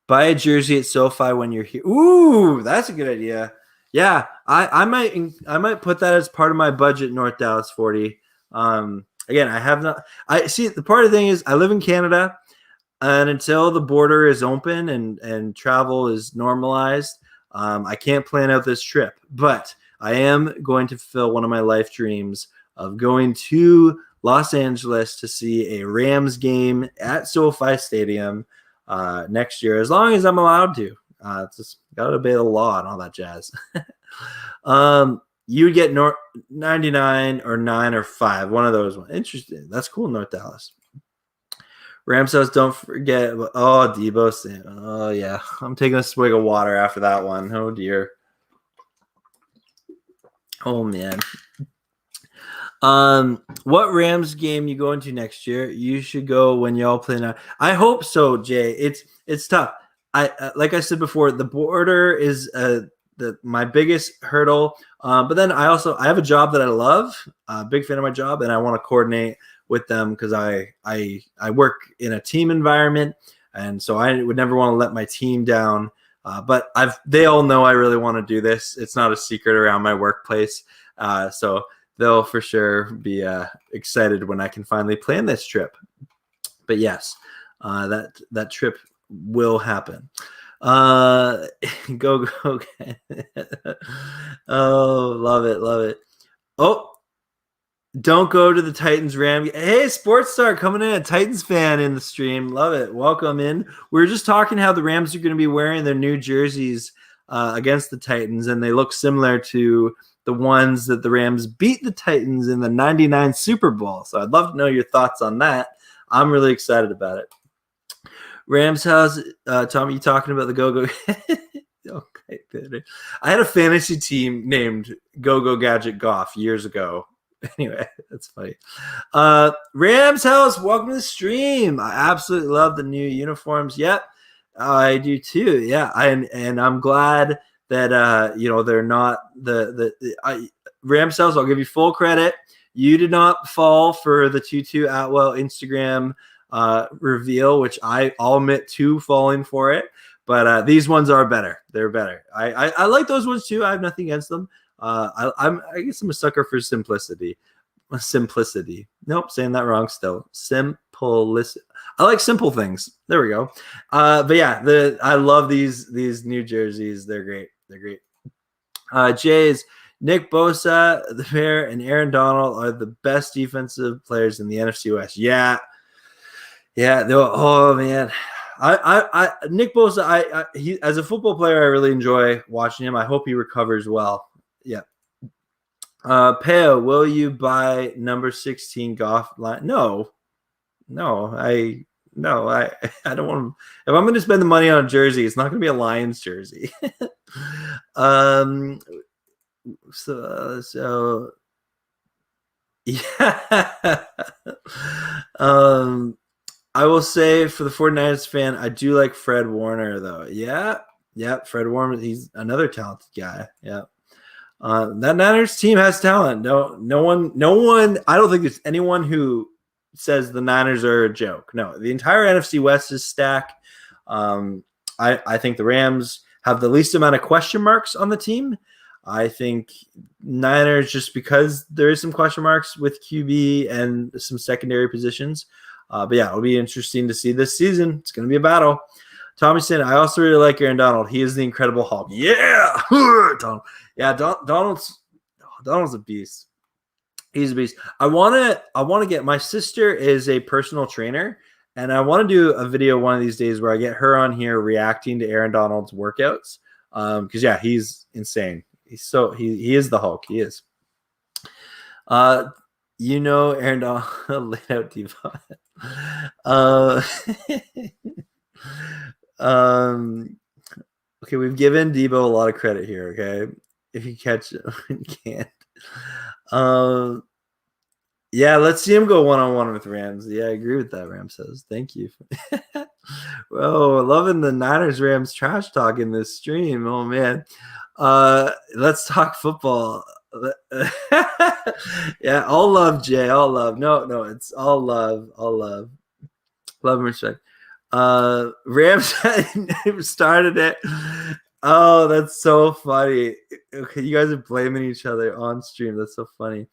Buy a jersey at SoFi when you're here. Ooh, that's a good idea. Yeah, I might put that as part of my budget. North Dallas 40. Again, I have not. I see the part of the thing is I live in Canada, and until the border is open and travel is normalized, I can't plan out this trip. But I am going to fulfill one of my life dreams of going to Los Angeles to see a Rams game at SoFi Stadium next year, as long as I'm allowed to. Just got to obey the law and all that jazz. You would get 99 or 9 or 5, one of those ones. Interesting. That's cool, North Dallas. Rams house, don't forget. Oh, Debo. Oh, yeah. I'm taking a swig of water after that one. Oh, dear. Oh, man. What Rams game you go into next year? You should go when y'all play now. I hope so, Jay. It's tough. Like I said before, the border is my biggest hurdle. But then I have a job that I love. Big fan of my job, and I want to coordinate with them because I work in a team environment, and so I would never want to let my team down. But they all know I really want to do this. It's not a secret around my workplace. So they'll for sure be excited when I can finally plan this trip. But yes, that trip will happen. Go. Oh, love it. Oh, don't go to the Titans Ram. Hey, Sports Star coming in, a Titans fan in the stream. Love it. Welcome in. We were just talking how the Rams are going to be wearing their new jerseys against the Titans, and they look similar to the ones that the Rams beat the Titans in the 99 Super Bowl. So I'd love to know your thoughts on that. I'm really excited about it. Rams house, Tommy, you talking about the Go-Go? Okay. I had a fantasy team named Go-Go Gadget Goff years ago. Anyway, that's funny. Rams house, welcome to the stream. I absolutely love the new uniforms. Yep, I do too. Yeah, and I'm glad that they're not the Rams house. I'll give you full credit. You did not fall for the Tutu Atwell Instagram reveal, which I'll admit to falling for it. But these ones are better. They're better. I like those ones too. I have nothing against them. I guess I'm a sucker for simplicity. Nope, saying that wrong still. Simplicity. I like simple things. There we go. But yeah, I love these new jerseys. They're great. Jays, Nick Bosa, the Bear, and Aaron Donald are the best defensive players in the NFC West. Yeah. Oh man. Nick Bosa, he as a football player, I really enjoy watching him. I hope he recovers well. Yeah. Peo, will you buy number 16 Goff line? No, I don't want to. If I'm going to spend the money on a jersey, it's not going to be a Lions jersey. So yeah. I will say for the 49ers fan, I do like Fred Warner though. Yeah. Yeah, Fred Warner, he's another talented guy. Yeah. That Niners team has talent. No one. I don't think there's anyone who says the Niners are a joke. No, the entire NFC West is stacked. I think the Rams have the least amount of question marks on the team. I think Niners, just because there is some question marks with QB and some secondary positions. But yeah, it'll be interesting to see this season. It's going to be a battle. Tommy said, I also really like Aaron Donald. He is the Incredible Hulk. Yeah. Donald. Yeah, Donald's a beast. He's a beast. I want to get, my sister is a personal trainer, and I want to do a video one of these days where I get her on here reacting to Aaron Donald's workouts. Because yeah, he's insane. He is the Hulk. He is. Aaron Donald laid out Devon. Okay, we've given Debo a lot of credit here. Okay, if you catch him, you can't. Yeah, let's see him go one-on-one with Rams. Yeah, I agree with that. Ram says, thank you. Whoa, loving the Niners Rams trash talk in this stream. Oh man. Let's talk football. Yeah, all love, Jay. All love. No, it's all love. All love. Love and respect. Rams started it. Oh, that's so funny. Okay, you guys are blaming each other on stream. That's so funny.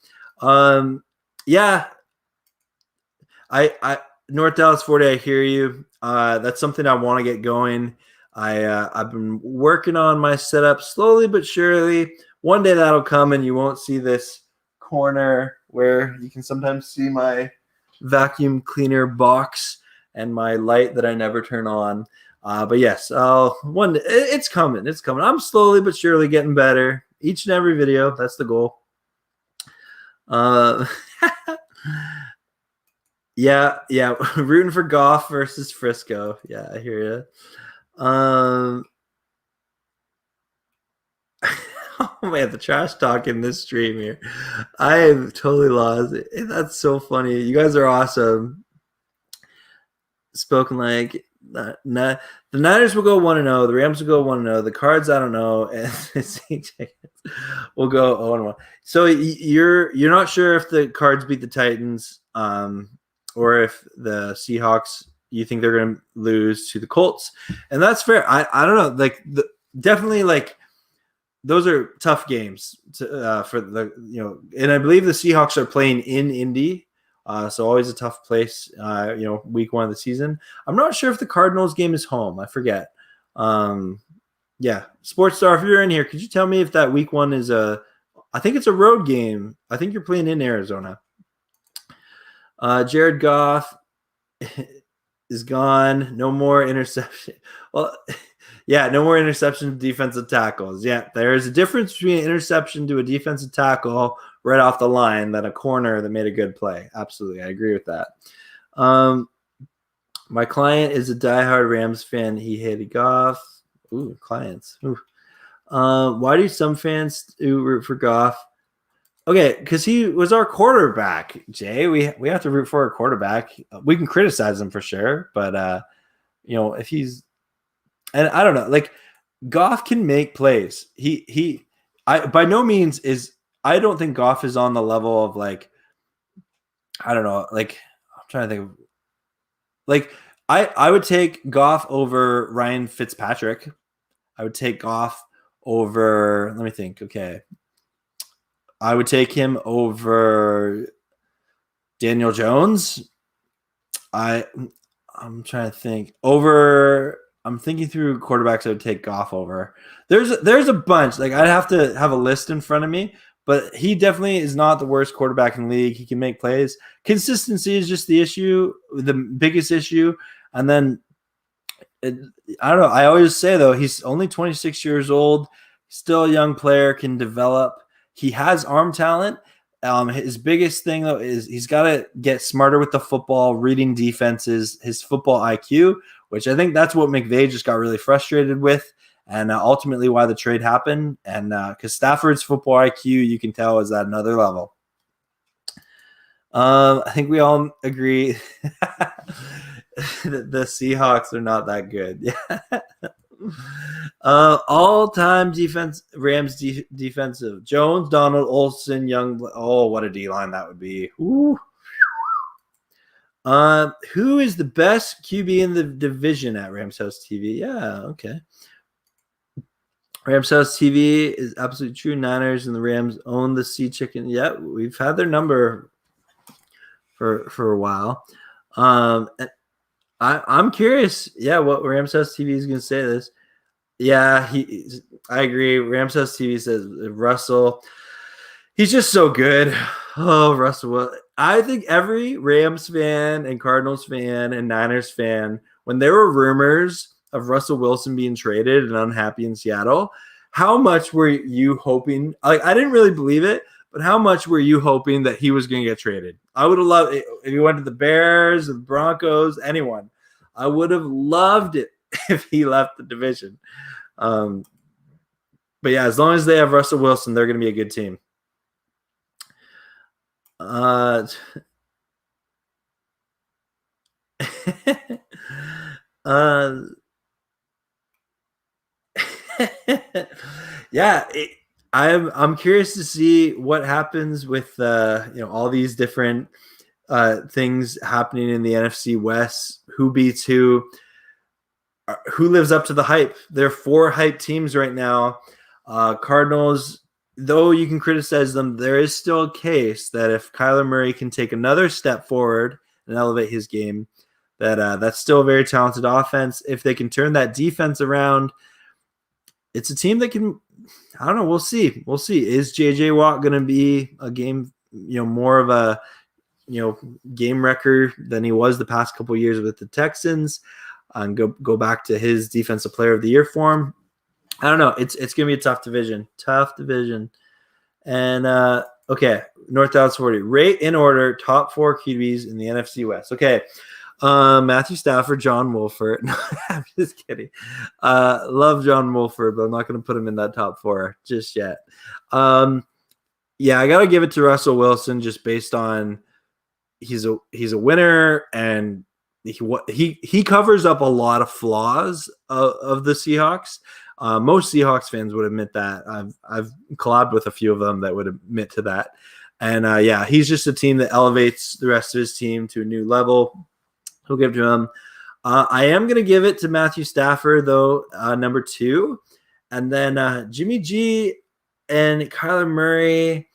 Yeah. I North Dallas 40, I hear you. That's something I want to get going. I've been working on my setup slowly but surely. One day that'll come and you won't see this corner where you can sometimes see my vacuum cleaner box and my light that I never turn on. But yes, one day, it's coming. It's coming. I'm slowly but surely getting better. Each and every video. That's the goal. Yeah. Rooting for Goff versus Frisco. Yeah, I hear you. Oh man, the trash talk in this stream here. I am totally lost. That's so funny. You guys are awesome. Spoken like the Niners will go 1-0. The Rams will go 1-0. The Cards, I don't know. And the will go 0-1. So you're not sure if the Cards beat the Titans, or if the Seahawks, you think they're going to lose to the Colts, and that's fair. I don't know. Like definitely like those are tough games for the and I believe the Seahawks are playing in Indy. So always a tough place, week one of the season. I'm not sure if the Cardinals game is home. I forget. Yeah. Sports Star, if you're in here, could you tell me if that week one is I think it's a road game. I think you're playing in Arizona. Jared Goff is gone. No more interception. Well, yeah, no more interception defensive tackles. Yeah, there is a difference between an interception to a defensive tackle right off the line than a corner that made a good play. Absolutely, I agree with that. My client is a diehard Rams fan. He hated Goff. Ooh, clients. Ooh. Why do some fans root for Goff? Okay, because he was our quarterback, Jay. We have to root for our quarterback. We can criticize him for sure, but if he's, and I don't know, like Goff can make plays. I by no means is. I don't think Goff is on the level of like, I don't know, like I'm trying to think of, like I would take Goff over Ryan Fitzpatrick. I would take Goff over. Let me think. Okay. I would take him over Daniel Jones. I'm trying to think. I'm thinking through quarterbacks I would take Goff over. There's a bunch. Like I'd have to have a list in front of me, but he definitely is not the worst quarterback in the league. He can make plays. Consistency is just the issue, the biggest issue. And then I don't know. I always say though, he's only 26 years old, still a young player, can develop. He has arm talent. His biggest thing though is he's got to get smarter with the football, reading defenses, his football IQ, which I think that's what McVay just got really frustrated with, and ultimately why the trade happened. And because Stafford's football IQ, you can tell, is at another level. I think we all agree that the Seahawks are not that good. Yeah. All-time defense, Rams defensive. Jones, Donald, Olsen, Young. Oh, what a D-line that would be. Ooh. Who is the best QB in the division at Rams House TV? Yeah, okay. Rams House TV is absolutely true. Niners and the Rams own the Sea Chicken. Yeah, we've had their number for a while. I'm curious. Yeah, what Rams House TV is going to say this. Yeah, I agree. Rams House TV says Russell. He's just so good. Oh, Russell. I think every Rams fan and Cardinals fan and Niners fan, when there were rumors of Russell Wilson being traded and unhappy in Seattle, how much were you hoping? Like, I didn't really believe it, but how much were you hoping that he was going to get traded? I would have loved it if he went to the Bears, the Broncos, anyone. I would have loved it if he left the division. But yeah, as long as they have Russell Wilson, they're going to be a good team. Yeah, I'm curious to see what happens with all these different things happening in the NFC West. Who beats who? Who lives up to the hype? There are 4 hype teams right now. Cardinals, though you can criticize them, there is still a case that if Kyler Murray can take another step forward and elevate his game, that's still a very talented offense. If they can turn that defense around, it's a team that can. I don't know. We'll see. We'll see. Is JJ Watt going to be a game, more of a, game wrecker than he was the past couple of years with the Texans, and go back to his defensive player of the year form? I don't know. It's going to be a tough division. And okay, North Dallas 40. Rate in order top 4 QBs in the NFC West. Okay. Matthew Stafford, John Wolford. No, I'm just kidding. Love John Wolford, but I'm not going to put him in that top 4 just yet. Yeah, I got to give it to Russell Wilson just based on he's a winner, and he covers up a lot of flaws of the Seahawks. Most Seahawks fans would admit that. I've collabed with a few of them that would admit to that. And yeah, he's just a team that elevates the rest of his team to a new level. We'll give it to him. I am going to give it to Matthew Stafford, though, number 2. And then Jimmy G and Kyler Murray.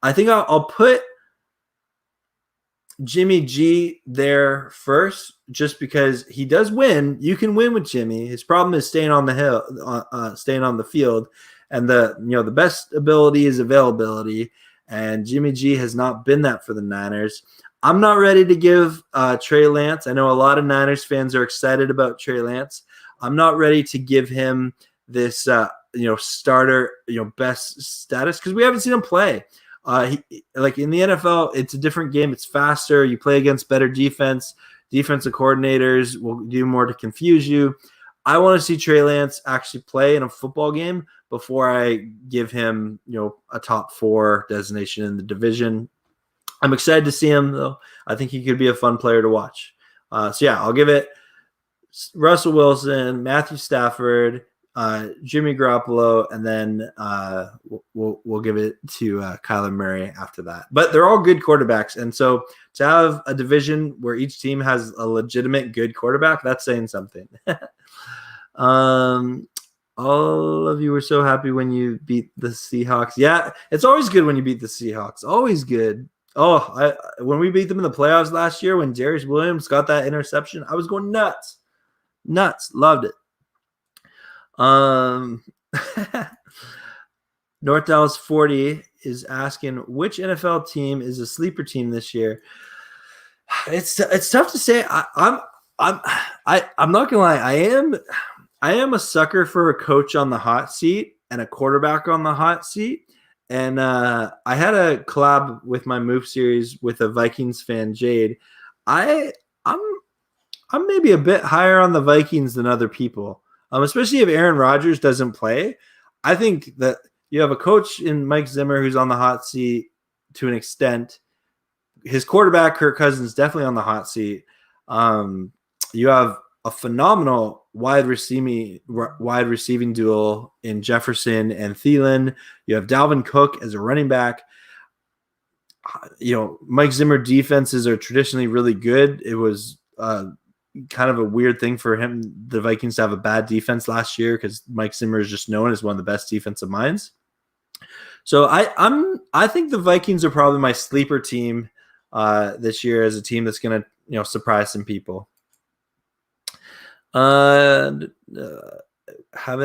I think I'll put Jimmy G there first, just because he does win. You can win with Jimmy. His problem is staying on the field, and the best ability is availability. And Jimmy G has not been that for the Niners. I'm not ready to give Trey Lance. I know a lot of Niners fans are excited about Trey Lance. I'm not ready to give him this starter best status, because we haven't seen him play. Like in the NFL, it's a different game. It's faster. You play against better defense. Defensive coordinators will do more to confuse you. I want to see Trey Lance actually play in a football game before I give him, a top 4 designation in the division. I'm excited to see him, though. I think he could be a fun player to watch. So yeah, I'll give it Russell Wilson, Matthew Stafford, Jimmy Garoppolo, and then we'll give it to Kyler Murray after that. But they're all good quarterbacks, and so to have a division where each team has a legitimate good quarterback, that's saying something. All of you were so happy when you beat the Seahawks. Yeah, it's always good when you beat the Seahawks. Always good. Oh, when we beat them in the playoffs last year, when Darius Williams got that interception, I was going nuts. Loved it. North Dallas 40 is asking, which NFL team is a sleeper team this year? It's tough to say. I'm not gonna lie. I am a sucker for a coach on the hot seat and a quarterback on the hot seat. And I had a collab with my move series with a Vikings fan, Jade. I'm maybe a bit higher on the Vikings than other people, especially if Aaron Rodgers doesn't play. I think that you have a coach in Mike Zimmer who's on the hot seat to an extent. His quarterback, Kirk Cousins, definitely on the hot seat. You have a phenomenal wide receiving duel in Jefferson and Thielen. You have Dalvin Cook as a running back. Mike Zimmer defenses are traditionally really good. It was kind of a weird thing for the Vikings to have a bad defense last year because Mike Zimmer is just known as one of the best defensive minds. So I think the Vikings are probably my sleeper team this year as a team that's going to surprise some people. Haven't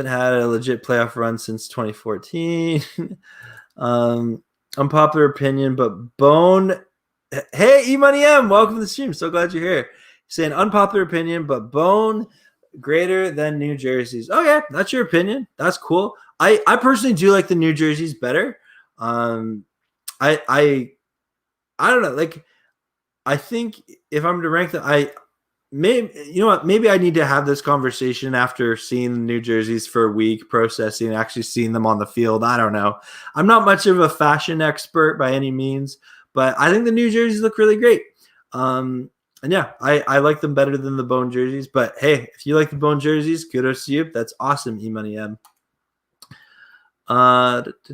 had a legit playoff run since 2014. Unpopular opinion, but Bone. Hey, E-Money M, welcome to the stream. So glad you're here. Saying unpopular opinion, but Bone greater than New Jersey's. Okay, that's your opinion. That's cool. I personally do like the New Jersey's better. I don't know. Like, I think if I'm to rank them, maybe I need to have this conversation after seeing the New Jerseys for a week, processing, actually seeing them on the field. I don't know. I'm not much of a fashion expert by any means, but I think the New Jerseys look really great. And yeah, I like them better than the Bone jerseys. But hey, if you like the Bone jerseys, kudos to you. That's awesome, E-Money M. Whoa.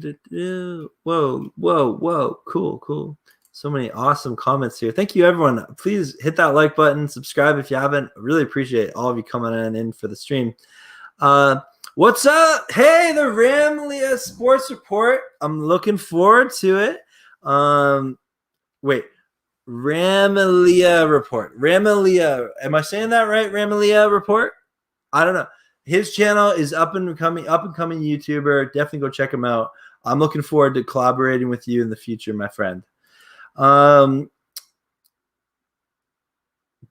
Cool. So many awesome comments here. Thank you, everyone. Please hit that like button, subscribe if you haven't. I really appreciate all of you coming in for the stream. What's up? Hey, the Ramlia Sports Report. I'm looking forward to it. Wait, Ramalia Report. Ramalia. Am I saying that right? Ramalia Report? I don't know. His channel is up and coming YouTuber. Definitely go check him out. I'm looking forward to collaborating with you in the future, my friend. But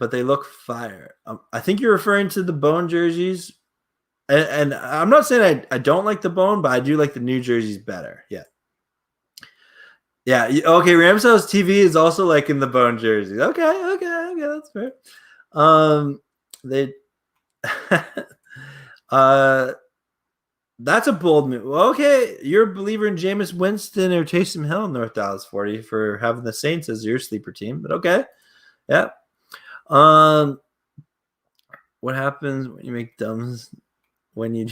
they look fire. I think you're referring to the Bone jerseys. And I'm not saying I don't like the Bone, but I do like the New Jerseys better. Yeah. Yeah. Okay. Ramsell's TV is also like in the Bone jerseys. Okay. That's fair. That's a bold move. Okay, you're a believer in Jameis Winston or Taysom Hill in North Dallas 40 for having the Saints as your sleeper team, but okay. Yeah. What happens when you make dumbs when you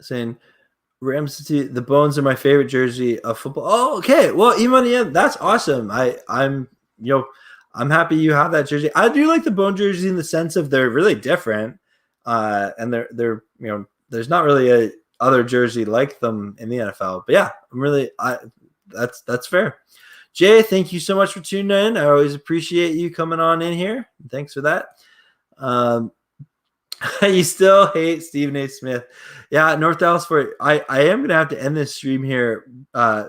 saying Rams, the Bones are my favorite jersey of football. Oh, okay. Well, E-Money, that's awesome. I'm happy you have that jersey. I do like the Bone jersey in the sense of they're really different. And they're there's not really a other jersey like them in the NFL. But yeah, that's fair. Jay, thank you so much for tuning in. I always appreciate you coming on in here. Thanks for that. You still hate Stephen A. Smith. Yeah, North Dallas 40. I am going to have to end this stream here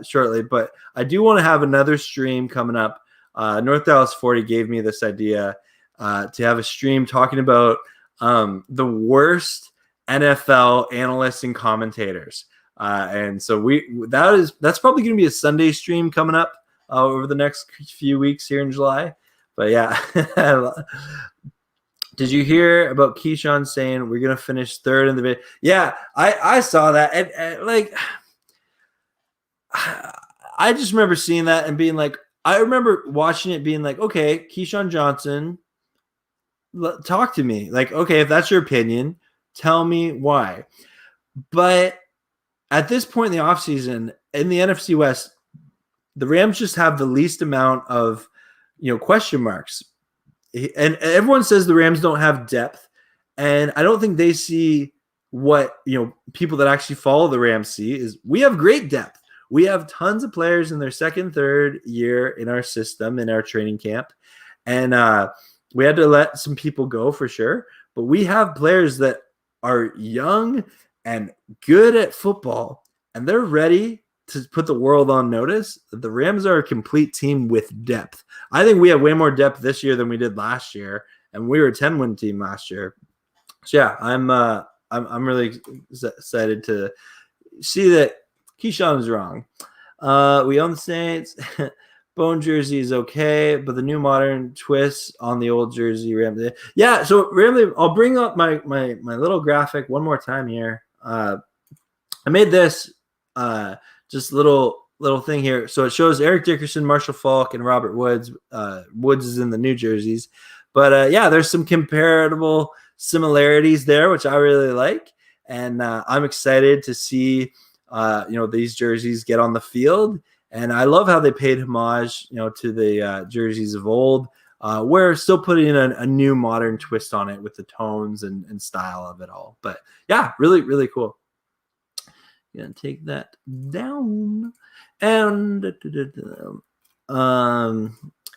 shortly, but I do want to have another stream coming up. North Dallas 40 gave me this idea to have a stream talking about the worst NFL analysts and commentators. And so that's probably going to be a Sunday stream coming up over the next few weeks here in July. But yeah, did you hear about Keyshawn saying we're going to finish third in the video? Yeah, I saw that. And like, I just remember seeing that and being like, I remember watching it being like, okay, Keyshawn Johnson, talk to me. Like, okay, if that's your opinion, tell me why. But at this point in the offseason, in the NFC West, the Rams just have the least amount of, question marks. And everyone says the Rams don't have depth. And I don't think they see what, people that actually follow the Rams see is we have great depth. We have tons of players in their second, third year in our system, in our training camp. And we had to let some people go for sure. But we have players that are young and good at football, and they're ready to put the world on notice. The Rams are a complete team with depth. I think we have way more depth this year than we did last year, and we were a 10-win team last year. So yeah, I'm really excited to see that Keyshawn is wrong. We own the Saints. Bone jersey is okay, but the new modern twist on the old jersey. Ramsey. Yeah, so Ramsey, I'll bring up my little graphic one more time here. I made this just little little thing here. So it shows Eric Dickerson, Marshall Faulk, and Robert Woods. Woods is in the New Jerseys. But yeah, there's some comparable similarities there, which I really like. And I'm excited to see, these jerseys get on the field. And I love how they paid homage, to the jerseys of old. We're still putting in a new modern twist on it with the tones and style of it all. But yeah, really, really cool. Gonna take that down. And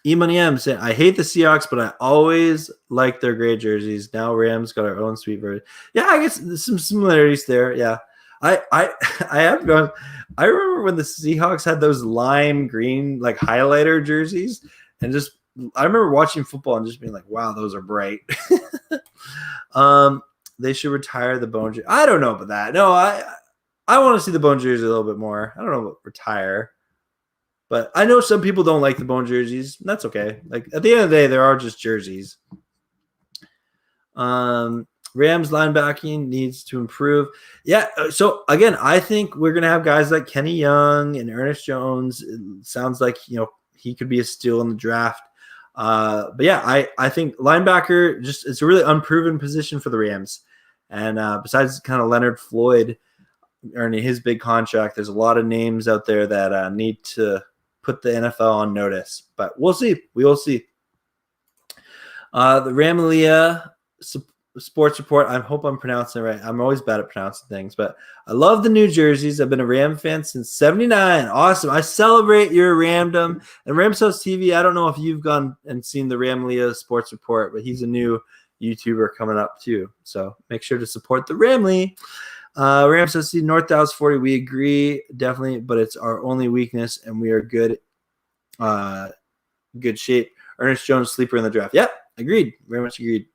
E-Money M said, I hate the Seahawks, but I always like their gray jerseys. Now Rams got our own sweet version. Yeah, I guess there's some similarities there. Yeah. I have gone. I remember when the Seahawks had those lime green like highlighter jerseys, and I remember watching football and just being like, wow, those are bright. They should retire the bone jersey. I don't know about that. No, I want to see the bone jersey a little bit more. I don't know about retire. But I know some people don't like the bone jerseys. And that's okay. Like at the end of the day, there are just jerseys. Rams linebacking needs to improve. Yeah. So again, I think we're gonna have guys like Kenny Young and Ernest Jones. It sounds like he could be a steal in the draft. But yeah, I think linebacker it's a really unproven position for the Rams. And besides kind of Leonard Floyd earning his big contract, there's a lot of names out there that need to put the NFL on notice. But we'll see. We will see. The Ramalia Sports Report. I hope I'm pronouncing it right. I'm always bad at pronouncing things, but I love the New Jerseys. I've been a Ram fan since '79. Awesome. I celebrate your Ramdom. And Rams House TV, I don't know if you've gone and seen the Ramalia Sports Report, but he's a new YouTuber coming up too. So make sure to support the Ramley. Rams House TV, North Dallas 40. We agree, definitely, but it's our only weakness, and we are good shape. Ernest Jones, sleeper in the draft. Yep, agreed. Very much agreed.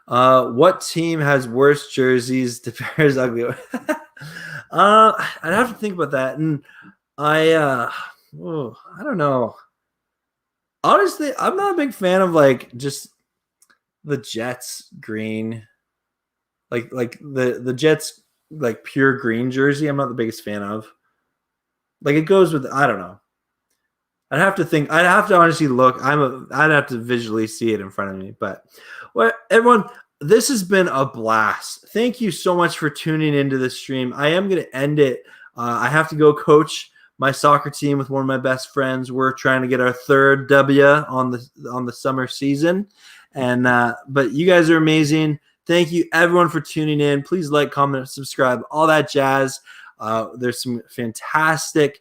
What team has worse jerseys? The Bears ugly. I'd have to think about that, and I don't know. Honestly, I'm not a big fan of like just the Jets green, like the Jets like pure green jersey. I'm not the biggest fan of. Like it goes with I don't know. I'd have to think. I'd have to honestly look. I'd have to visually see it in front of me. But well, everyone, this has been a blast. Thank you so much for tuning into this stream. I am going to end it. I have to go coach my soccer team with one of my best friends. We're trying to get our third W on the summer season, and but you guys are amazing. Thank you everyone for tuning in. Please like, comment, subscribe, all that jazz. There's some fantastic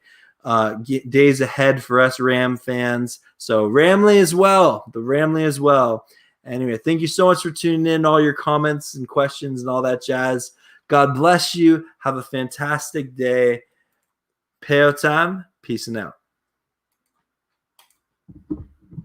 days ahead for us Ram fans. So Ramley as well. The Ramley as well. Anyway, thank you so much for tuning in, all your comments and questions and all that jazz. God bless you. Have a fantastic day. Peotam. Peace and out.